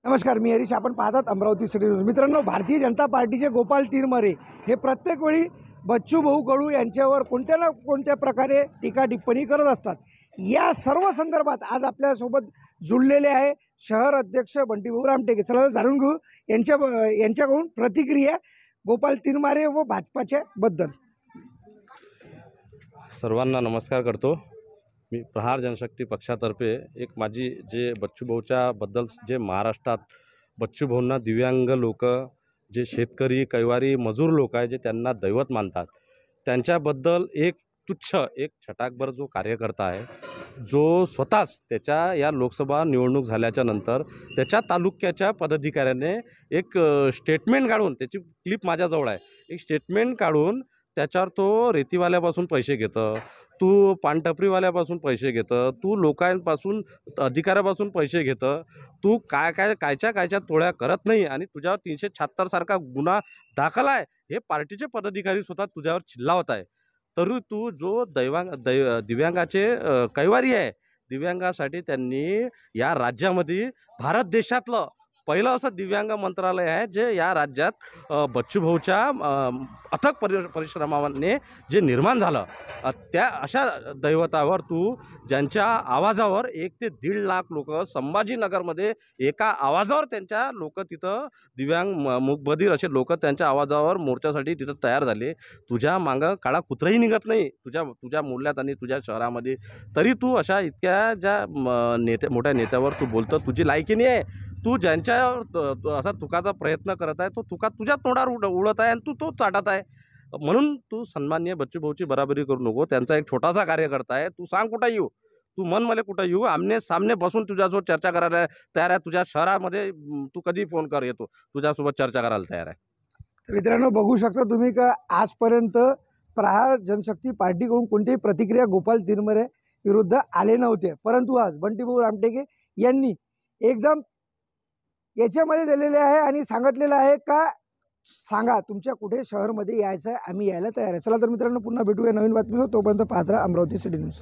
नमस्कार, मी हरीश. आपण पाहतात अमरावती सिटी न्यूज. मित्रांनो, भारतीय जनता पार्टीचे गोपाल तिरमरे हे प्रत्येक वेळी बच्चू भाऊ कडू यांच्यावर कोणत्या ना कोणत्या प्रकारे टीका टिप्पणी करत असतात. या सर्व संदर्भात आज आपल्यासोबत जुळलेले आहे शहर अध्यक्ष बंटीभाऊ रामटेके. चला जाणून घेऊ यांच्याकडून प्रतिक्रिया गोपाल तिरमरे व भाजपाच्या बद्दल. सर्वांना नमस्कार करतो. मी प्रहार जनशक्ती पक्षातर्फे एक माझी जे बच्चूभाऊच्या बद्दल जे महाराष्ट्रात बच्चूभाऊंना दिव्यांग लोक, जे शेतकरी, कैवारी, मजूर लोक आहे, जे त्यांना दैवत मानतात, त्यांच्याबद्दल एक तुच्छ, एक छटाकभर जो कार्यकर्ता आहे, जो स्वतःच त्याच्या या लोकसभा निवडणूक झाल्याच्या नंतर त्याच्या तालुक्याच्या पदाधिकाऱ्याने एक स्टेटमेंट काढून, त्याची क्लिप माझ्याजवळ आहे, एक स्टेटमेंट काढून त्याच्यावर तो रेतीवाल्यापासून पैसे घेतं, तू पानटपरीवाल्यापासून पैसे घेतं, तू लोकांपासून, अधिकाऱ्यापासून पैसे घेतं, तू कायच्या तोड्या करत नाही आणि तुझ्यावर 376 सारखा गुन्हा दाखल आहे, हे पार्टीचे पदाधिकारी स्वतः तुझ्यावर चिल्लावत आहे. तरी तू जो दिव्यांगाचे कैवारी आहे, दिव्यांगासाठी त्यांनी या राज्यामध्ये भारत देशातलं पहिलं असं दिव्यांग मंत्रालय आहे, जे या राज्यात बच्चूभाऊच्या अथक परिश्रमाने जे निर्माण झालं, त्या अशा दैवतावर तू, ज्यांच्या आवाजावर 1 ते 1.5 लाख लोक संभाजीनगरमध्ये एका आवाजावर, त्यांच्या लोक तिथं दिव्यांग मूकबधीर असे लोक त्यांच्या आवाजावर मोर्चासाठी तिथं तयार झाले, तुझ्या मागं काळा कुत्राही निघत नाही तुझ्या मूल्यात आणि तुझ्या शहरामध्ये, तरी तू अशा इतक्या ज्या मोठ्या नेत्यावर तू बोलतं, तुझी लायकी नाही आहे. तू ज्यांच्यावर असा तुकाचा प्रयत्न करत आहे, तो तुका तुझ्या तोंडावर उडत आहे आणि तू तो चाटत आहे. म्हणून तू सन्माननीय बच्चूभाऊची बराबरी करू नको. त्यांचा एक छोटासा कार्यकर्ता आहे. तू सांग कुठं येऊ, तू मन मला कुठं येऊ, आमने सामने बसून तुझ्यासोबत चर्चा करायला तयार आहे. तुझ्या शहरामध्ये तू कधी फोन कर, येतो तुझ्यासोबत चर्चा करायला तयार आहे. तर मित्रांनो, बघू शकता तुम्ही का आजपर्यंत प्रहार जनशक्ती पार्टीकडून कोणतीही प्रतिक्रिया गोपाल तिरमरे विरुद्ध आले नव्हते, परंतु आज बंटीभाऊ रामटेके यांनी एकदम याच्यामध्ये दिलेले आहे आणि सांगितलेलं आहे का सांगा तुमच्या कुठे शहरमध्ये यायचं आहे, आम्ही यायला तयार आहे. चला तर मित्रांनो, पुन्हा भेटूया नवीन बातमीवर. तोपर्यंत पाहत राहा अमरावती सिटी न्यूज.